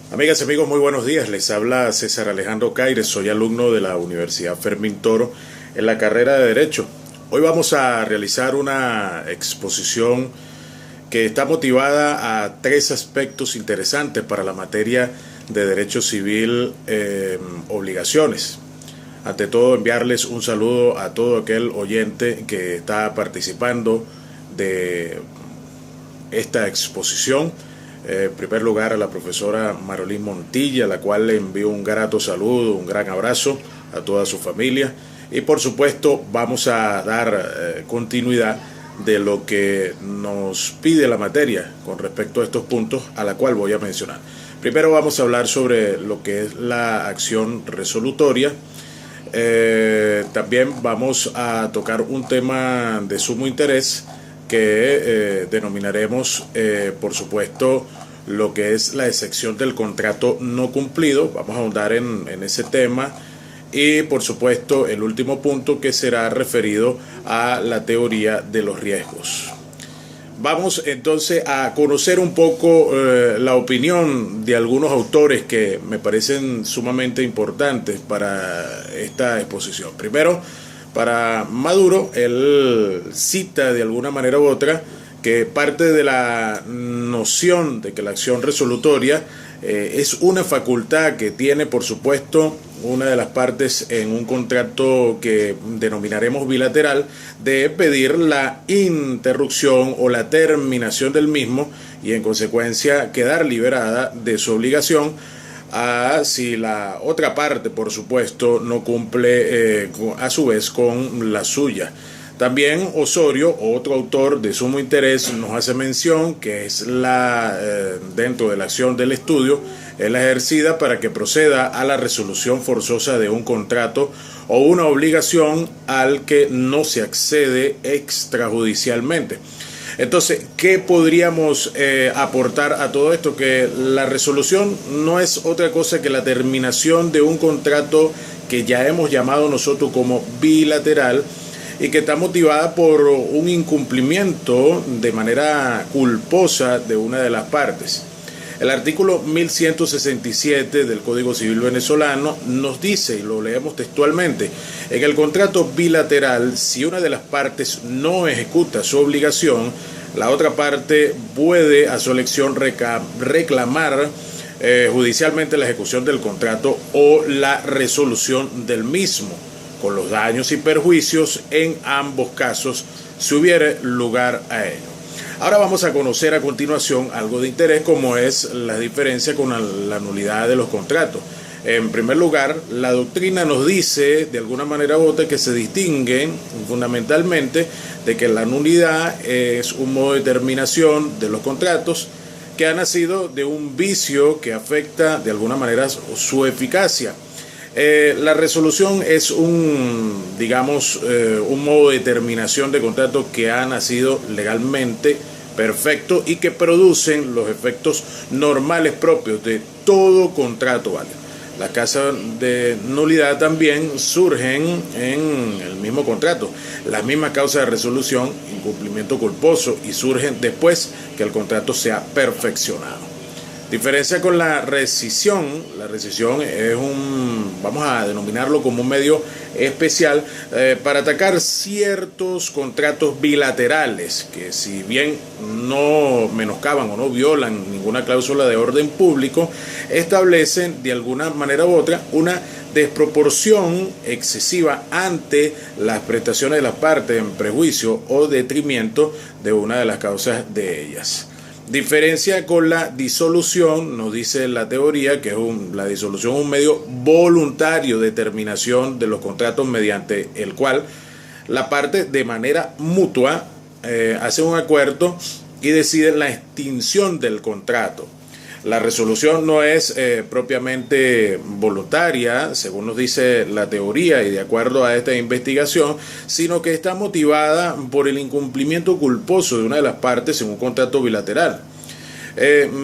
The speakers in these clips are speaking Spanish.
Amigas y amigos, muy buenos días. Les habla César Alejandro Caires, soy alumno de la Universidad Fermín Toro en la carrera de Derecho. Hoy vamos a realizar una exposición que está motivada a tres aspectos interesantes para la materia de Derecho Civil, obligaciones. Ante todo, enviarles un saludo a todo aquel oyente que está participando de esta exposición. En primer lugar, a la profesora Marolín Montilla, a la cual le envío un grato saludo, un gran abrazo a toda su familia. Y por supuesto vamos a dar continuidad de lo que nos pide la materia con respecto a estos puntos, a la cual voy a mencionar. Primero vamos a hablar sobre lo que es la acción resolutoria. También vamos a tocar un tema de sumo interés que denominaremos, por supuesto, lo que es la excepción del contrato no cumplido. Vamos a ahondar en ese tema. Y, por supuesto, el último punto, que será referido a la teoría de los riesgos. Vamos entonces a conocer un poco la opinión de algunos autores que me parecen sumamente importantes para esta exposición. Primero, para Maduro, él cita de alguna manera u otra que parte de la noción de que la acción resolutoria es una facultad que tiene, por supuesto, una de las partes en un contrato que denominaremos bilateral, de pedir la interrupción o la terminación del mismo y en consecuencia quedar liberada de su obligación, si la otra parte, por supuesto, no cumple a su vez con la suya. También Osorio, otro autor de sumo interés, nos hace mención que es dentro de la acción del estudio, es la ejercida para que proceda a la resolución forzosa de un contrato o una obligación al que no se accede extrajudicialmente. Entonces, ¿qué podríamos aportar a todo esto? Que la resolución no es otra cosa que la terminación de un contrato que ya hemos llamado nosotros como bilateral y que está motivada por un incumplimiento de manera culposa de una de las partes. El artículo 1167 del Código Civil venezolano nos dice, y lo leemos textualmente: en el contrato bilateral, si una de las partes no ejecuta su obligación, la otra parte puede a su elección reclamar judicialmente la ejecución del contrato o la resolución del mismo, con los daños y perjuicios en ambos casos, si hubiere lugar a ello. Ahora vamos a conocer a continuación algo de interés, como es la diferencia con la nulidad de los contratos. En primer lugar, la doctrina nos dice de alguna manera u otra que se distinguen fundamentalmente de que la nulidad es un modo de terminación de los contratos que ha nacido de un vicio que afecta de alguna manera su eficacia. La resolución es un modo de terminación de contrato que ha nacido legalmente perfecto y que producen los efectos normales propios de todo contrato válido. Las causas de nulidad también surgen en el mismo contrato. Las mismas causas de resolución, incumplimiento culposo, y surgen después que el contrato sea perfeccionado. Diferencia con la rescisión es vamos a denominarlo como un medio especial para atacar ciertos contratos bilaterales que, si bien no menoscaban o no violan ninguna cláusula de orden público, establecen de alguna manera u otra una desproporción excesiva ante las prestaciones de las partes en prejuicio o detrimento de una de las causas de ellas. Diferencia con la disolución, nos dice la teoría que la disolución es un medio voluntario de terminación de los contratos mediante el cual la parte de manera mutua hace un acuerdo y decide la extinción del contrato. La resolución no es propiamente voluntaria, según nos dice la teoría y de acuerdo a esta investigación, sino que está motivada por el incumplimiento culposo de una de las partes en un contrato bilateral,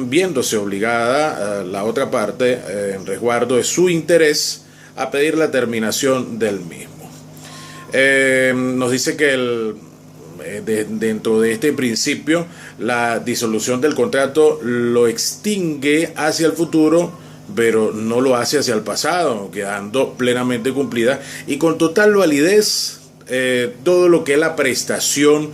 viéndose obligada la otra parte, en resguardo de su interés, a pedir la terminación del mismo. Nos dice que dentro de este principio, la disolución del contrato lo extingue hacia el futuro, pero no lo hace hacia el pasado, quedando plenamente cumplida y con total validez todo lo que es la prestación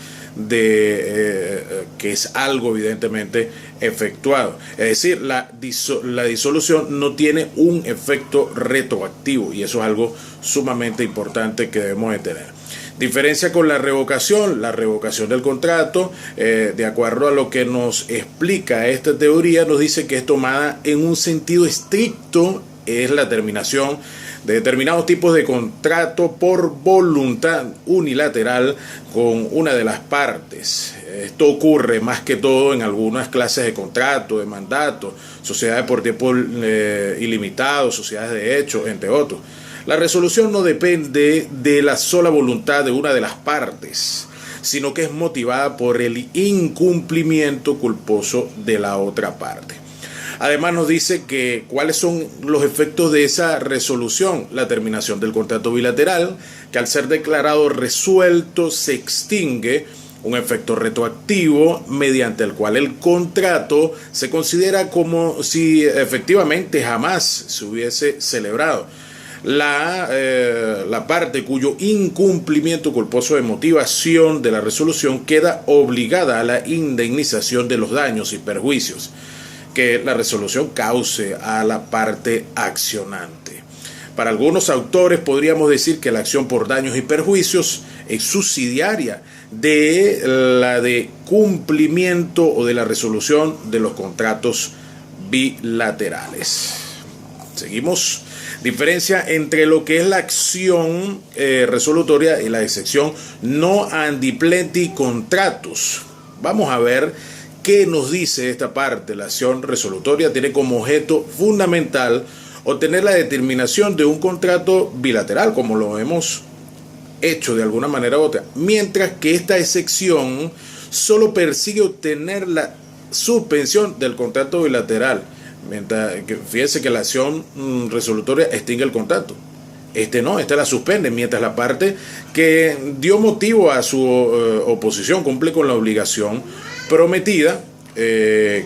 que es algo evidentemente efectuado. Es decir, la disolución no tiene un efecto retroactivo y eso es algo sumamente importante que debemos de tener. Diferencia con la revocación del contrato, de acuerdo a lo que nos explica esta teoría, nos dice que es tomada en un sentido estricto, es la terminación de determinados tipos de contrato por voluntad unilateral con una de las partes. Esto ocurre más que todo en algunas clases de contrato, de mandato, sociedades por tiempo ilimitado, sociedades de hecho, entre otros. La resolución no depende de la sola voluntad de una de las partes, sino que es motivada por el incumplimiento culposo de la otra parte. Además nos dice que cuáles son los efectos de esa resolución: la terminación del contrato bilateral, que al ser declarado resuelto se extingue, un efecto retroactivo mediante el cual el contrato se considera como si efectivamente jamás se hubiese celebrado. La parte cuyo incumplimiento culposo de motivación de la resolución queda obligada a la indemnización de los daños y perjuicios que la resolución cause a la parte accionante. Para algunos autores podríamos decir que la acción por daños y perjuicios es subsidiaria de la de cumplimiento o de la resolución de los contratos bilaterales. Seguimos. Diferencia entre lo que es la acción resolutoria y la excepción no andiplenti contratus. Vamos a ver qué nos dice esta parte. La acción resolutoria tiene como objeto fundamental obtener la determinación de un contrato bilateral, como lo hemos hecho de alguna manera u otra, mientras que esta excepción solo persigue obtener la suspensión del contrato bilateral. Fíjese que la acción resolutoria extingue el contrato. No, la suspende, mientras la parte que dio motivo a su oposición cumple con la obligación prometida,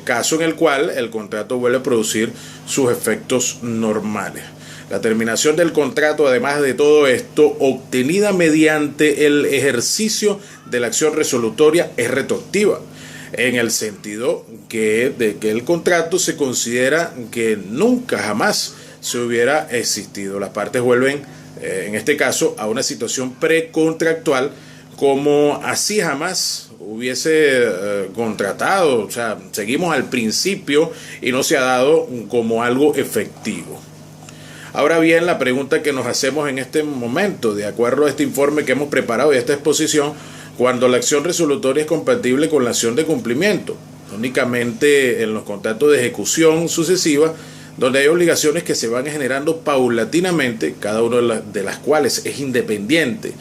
caso en el cual el contrato vuelve a producir sus efectos normales. La terminación del contrato, además de todo esto, obtenida mediante el ejercicio de la acción resolutoria, es retroactiva, en el sentido de que el contrato se considera que nunca jamás se hubiera existido. Las partes vuelven, en este caso, a una situación precontractual como así jamás hubiese contratado. O sea, seguimos al principio y no se ha dado como algo efectivo. Ahora bien, la pregunta que nos hacemos en este momento, de acuerdo a este informe que hemos preparado y a esta exposición, cuando la acción resolutoria es compatible con la acción de cumplimiento, únicamente en los contratos de ejecución sucesiva, donde hay obligaciones que se van generando paulatinamente, cada una de las cuales es independiente.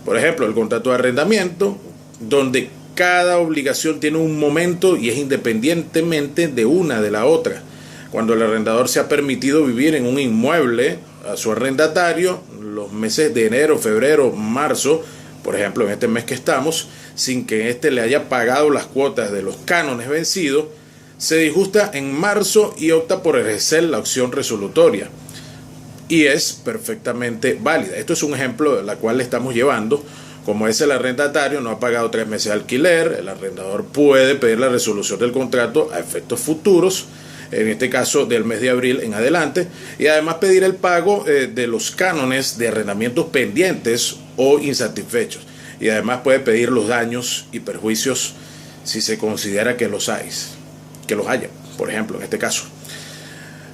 Por ejemplo, el contrato de arrendamiento, donde cada obligación tiene un momento y es independientemente de una de la otra. Cuando el arrendador se ha permitido vivir en un inmueble a su arrendatario, los meses de enero, febrero, marzo, por ejemplo, en este mes que estamos, sin que éste le haya pagado las cuotas de los cánones vencidos, se disgusta en marzo y opta por ejercer la acción resolutoria. Y es perfectamente válida. Esto es un ejemplo de la cual le estamos llevando. Como es el arrendatario, no ha pagado 3 meses de alquiler, el arrendador puede pedir la resolución del contrato a efectos futuros, en este caso del mes de abril en adelante, y además pedir el pago de los cánones de arrendamientos pendientes o insatisfechos, y además puede pedir los daños y perjuicios si se considera que los haya, por ejemplo, en este caso.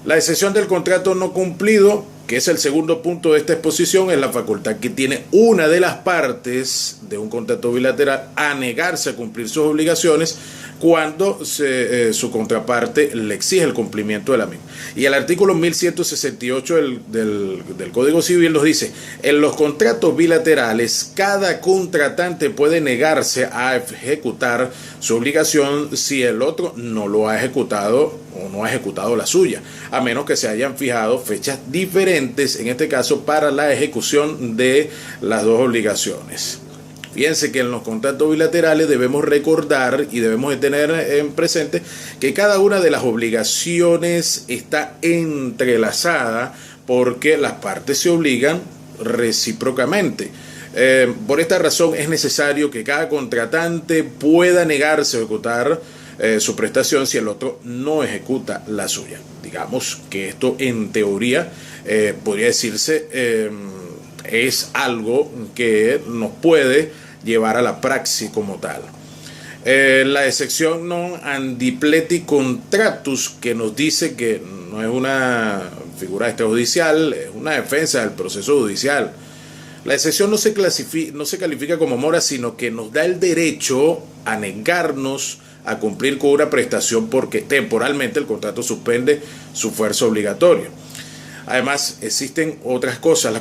La excepción del contrato no cumplido, que es el segundo punto de esta exposición, es la facultad que tiene una de las partes de un contrato bilateral a negarse a cumplir sus obligaciones cuando su contraparte le exige el cumplimiento de la misma. Y el artículo 1168 del Código Civil nos dice: en los contratos bilaterales, cada contratante puede negarse a ejecutar su obligación si el otro no lo ha ejecutado o no ha ejecutado la suya, a menos que se hayan fijado fechas diferentes, en este caso, para la ejecución de las dos obligaciones. Fíjense que en los contratos bilaterales debemos recordar y debemos de tener en presente que cada una de las obligaciones está entrelazada porque las partes se obligan recíprocamente. Por esta razón es necesario que cada contratante pueda negarse a ejecutar su prestación si el otro no ejecuta la suya. Digamos que esto en teoría podría decirse es algo que nos puede llevar a la praxis como tal. La excepción non andipleti contratus, que nos dice que no es una figura extrajudicial, es una defensa del proceso judicial. La excepción no se califica como mora, sino que nos da el derecho a negarnos a cumplir con una prestación porque temporalmente el contrato suspende su fuerza obligatoria. Además, existen otras cosas,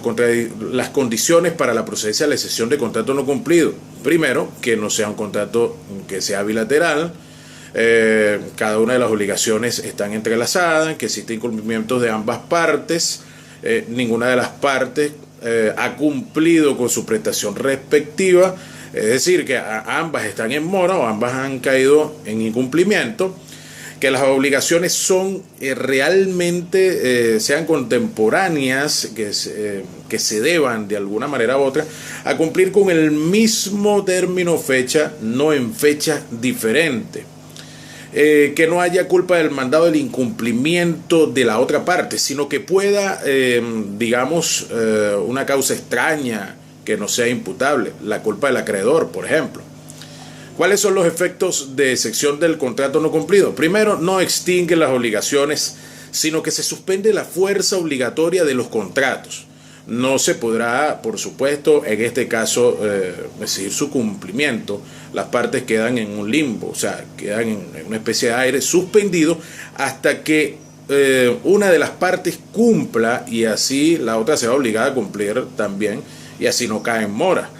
las condiciones para la procedencia de la excepción de contrato no cumplido. Primero, que no sea un contrato que sea bilateral, cada una de las obligaciones están entrelazadas, que existen incumplimientos de ambas partes, ninguna de las partes ha cumplido con su prestación respectiva, es decir, que ambas están en mora o ambas han caído en incumplimiento, que las obligaciones son realmente sean contemporáneas, que se deban de alguna manera u otra a cumplir con el mismo término o fecha, no en fecha diferente. Que no haya culpa del mandado del incumplimiento de la otra parte, sino que pueda, digamos, una causa extraña que no sea imputable, la culpa del acreedor, por ejemplo. ¿Cuáles son los efectos de excepción del contrato no cumplido? Primero, no extingue las obligaciones, sino que se suspende la fuerza obligatoria de los contratos. No se podrá, por supuesto, en este caso, exigir su cumplimiento. Las partes quedan en un limbo, o sea, quedan en una especie de aire suspendido hasta que una de las partes cumpla y así la otra se va obligada a cumplir también y así no cae en mora.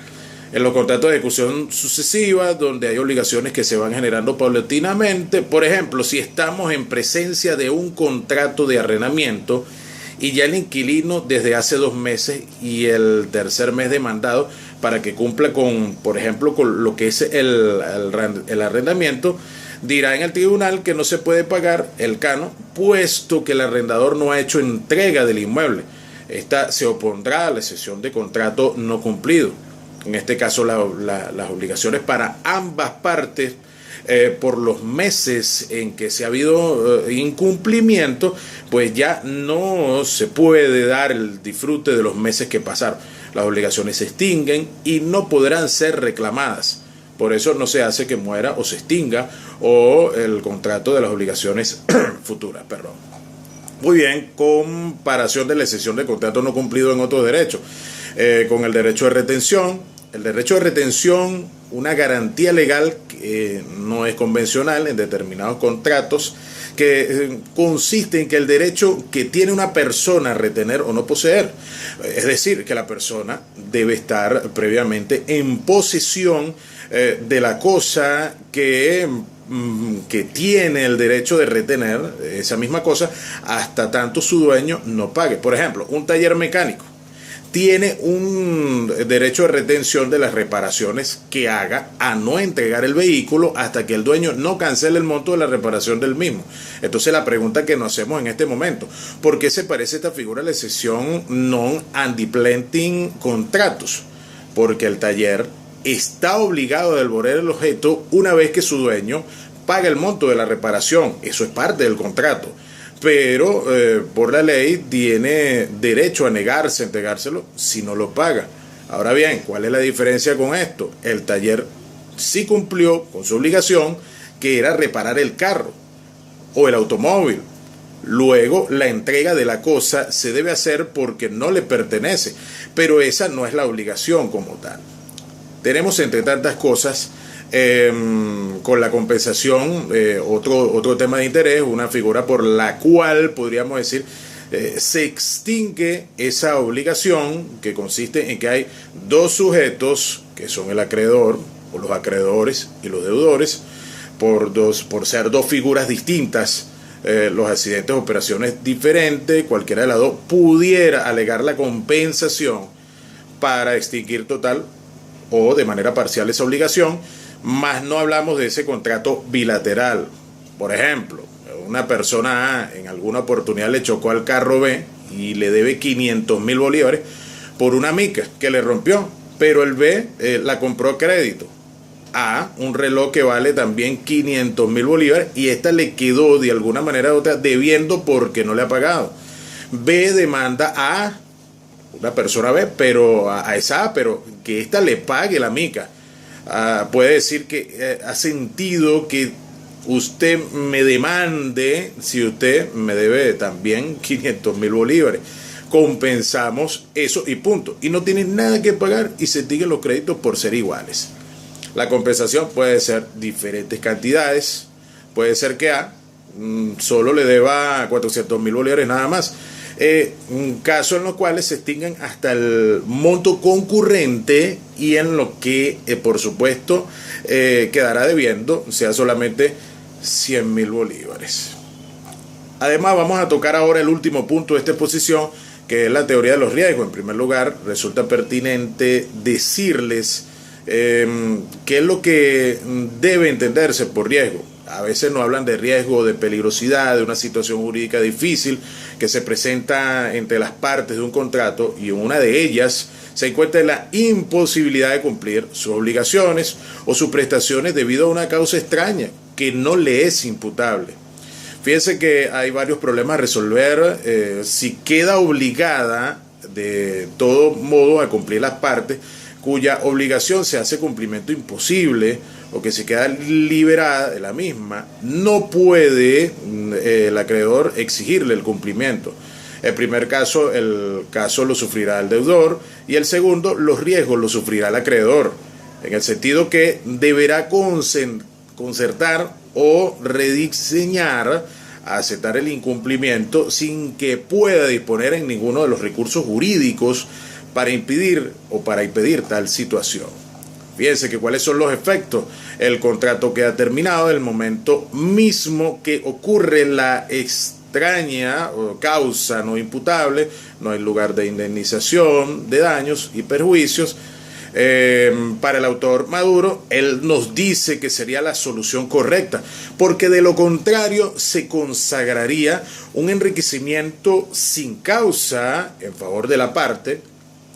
En los contratos de ejecución sucesiva, donde hay obligaciones que se van generando paulatinamente, por ejemplo, si estamos en presencia de un contrato de arrendamiento y ya el inquilino desde hace 2 meses y el tercer mes demandado para que cumpla con, por ejemplo, con lo que es el arrendamiento, dirá en el tribunal que no se puede pagar el canon, puesto que el arrendador no ha hecho entrega del inmueble. Esta se opondrá a la excepción de contrato no cumplido. En este caso las obligaciones para ambas partes por los meses en que se ha habido incumplimiento, pues ya no se puede dar el disfrute de los meses que pasaron. Las obligaciones se extinguen y no podrán ser reclamadas. Por eso no se hace que muera o se extinga o el contrato de las obligaciones futuras, perdón. Muy bien, comparación de la excepción de contrato no cumplido en otros derechos. Con el derecho de retención. El derecho de retención, una garantía legal que no es convencional en determinados contratos, que consiste en que el derecho que tiene una persona a retener o no poseer, es decir, que la persona debe estar previamente en posesión de la cosa que tiene el derecho de retener, esa misma cosa, hasta tanto su dueño no pague. Por ejemplo, un taller mecánico tiene un derecho de retención de las reparaciones que haga a no entregar el vehículo hasta que el dueño no cancele el monto de la reparación del mismo. Entonces la pregunta que nos hacemos en este momento, ¿por qué se parece esta figura a la excepción non andiplenting contratus? Porque el taller está obligado a devolver el objeto una vez que su dueño paga el monto de la reparación. Eso es parte del contrato. Pero por la ley tiene derecho a negarse a entregárselo si no lo paga. Ahora bien, ¿cuál es la diferencia con esto? El taller sí cumplió con su obligación, que era reparar el carro o el automóvil. Luego la entrega de la cosa se debe hacer porque no le pertenece, pero esa no es la obligación como tal. Tenemos, entre tantas cosas, con la compensación, otro tema de interés, una figura por la cual podríamos decir se extingue esa obligación, que consiste en que hay 2 sujetos que son el acreedor o los acreedores y los deudores, por ser 2 figuras distintas, los accidentes o operaciones diferentes, cualquiera de las 2 pudiera alegar la compensación para extinguir total o de manera parcial esa obligación, más no hablamos de ese contrato bilateral. Por ejemplo, una persona A en alguna oportunidad le chocó al carro B y le debe 500.000 bolívares por una mica que le rompió, pero el B la compró a crédito. A, un reloj que vale también 500.000 bolívares y esta le quedó de alguna manera u otra debiendo porque no le ha pagado. B demanda a una persona B, pero a esa A, pero que esta le pague la mica. Puede decir que ha sentido que usted me demande si usted me debe también 500.000 bolívares. Compensamos eso y punto. Y no tiene nada que pagar y se extinguen los créditos por ser iguales. La compensación puede ser diferentes cantidades. Puede ser que A solo le deba 400.000 bolívares nada más. Casos en los cuales se extingan hasta el monto concurrente y en lo que, por supuesto, quedará debiendo, sea solamente 100.000 bolívares. Además, vamos a tocar ahora el último punto de esta exposición, que es la teoría de los riesgos. En primer lugar, resulta pertinente decirles qué es lo que debe entenderse por riesgo. A veces nos hablan de riesgo, de peligrosidad, de una situación jurídica difícil que se presenta entre las partes de un contrato y en una de ellas se encuentra la imposibilidad de cumplir sus obligaciones o sus prestaciones debido a una causa extraña que no le es imputable. Fíjense que hay varios problemas a resolver si queda obligada de todo modo a cumplir las partes cuya obligación se hace cumplimiento imposible o que se queda liberada de la misma. No puede el acreedor exigirle el cumplimiento. El primer caso, el caso lo sufrirá el deudor y el segundo, los riesgos lo sufrirá el acreedor, en el sentido que deberá concertar o rediseñar, aceptar el incumplimiento sin que pueda disponer en ninguno de los recursos jurídicos para impedir tal situación. Fíjense que cuáles son los efectos. El contrato queda terminado en el momento mismo que ocurre la extraña causa no imputable, no hay lugar de indemnización de daños y perjuicios. Para el autor Maduro, él nos dice que sería la solución correcta, porque de lo contrario se consagraría un enriquecimiento sin causa en favor de la parte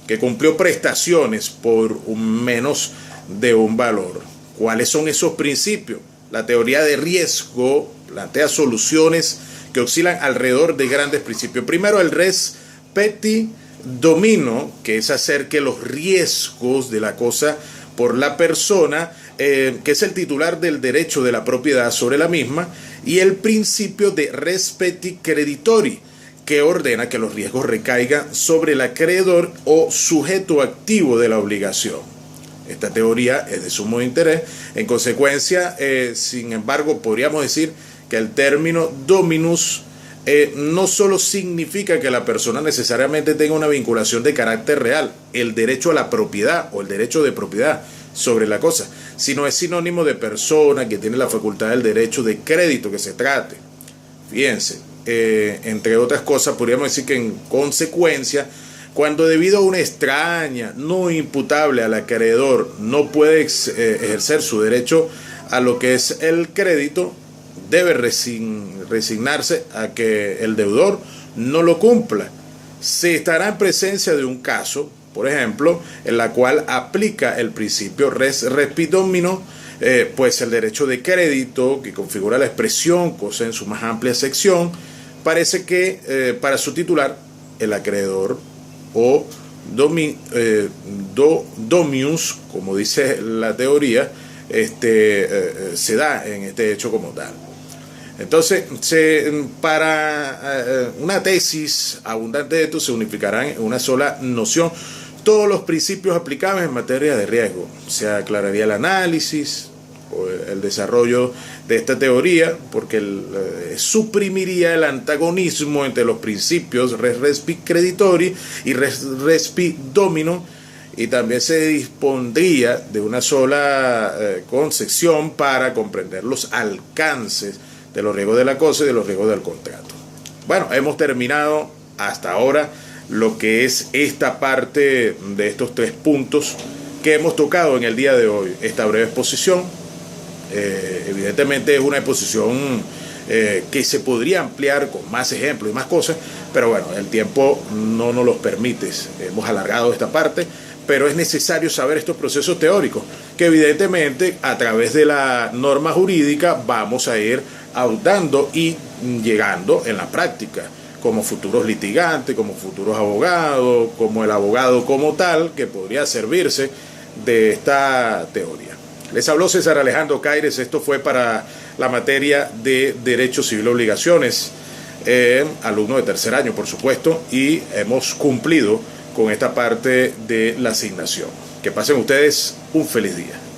que cumplió prestaciones por menos de un valor. ¿Cuáles son esos principios? La teoría de riesgo plantea soluciones que oscilan alrededor de grandes principios. Primero, el res pecti domino, que es hacer que los riesgos de la cosa por la persona, que es el titular del derecho de la propiedad sobre la misma, y el principio de res pecti creditori, que ordena que los riesgos recaigan sobre el acreedor o sujeto activo de la obligación. Esta teoría es de sumo interés. En consecuencia, sin embargo, podríamos decir que el término dominus no solo significa que la persona necesariamente tenga una vinculación de carácter real, el derecho a la propiedad o el derecho de propiedad sobre la cosa, sino es sinónimo de persona que tiene la facultad del derecho de crédito que se trate. Fíjense, entre otras cosas, podríamos decir que en consecuencia, cuando debido a una extraña, no imputable al acreedor, no puede ejercer su derecho a lo que es el crédito, debe resignarse a que el deudor no lo cumpla. Se estará en presencia de un caso, por ejemplo, en la cual aplica el principio res respit domino, pues el derecho de crédito que configura la expresión, cosa en su más amplia sección, parece que para su titular, el acreedor o dominus, como dice la teoría, se da en este hecho como tal. Entonces, para una tesis abundante de esto se unificarán en una sola noción todos los principios aplicables en materia de riesgo. Se aclararía el análisis o el desarrollo de esta teoría, porque suprimiría el antagonismo entre los principios res respit creditori y res respit domino, y también se dispondría de una sola concepción para comprender los alcances de los riesgos de la cosa y de los riesgos del contrato. Bueno, hemos terminado hasta ahora lo que es esta parte de estos tres puntos que hemos tocado en el día de hoy. Esta breve exposición, evidentemente es una exposición que se podría ampliar con más ejemplos y más cosas, pero bueno, el tiempo no nos los permite. Hemos alargado esta parte, pero es necesario saber estos procesos teóricos, que evidentemente a través de la norma jurídica vamos a ir adoptando y llegando en la práctica, como futuros litigantes, como futuros abogados, como el abogado como tal, que podría servirse de esta teoría. Les habló César Alejandro Caires. Esto fue para la materia de Derecho Civil Obligaciones, alumno de tercer año, por supuesto, y hemos cumplido con esta parte de la asignación. Que pasen ustedes un feliz día.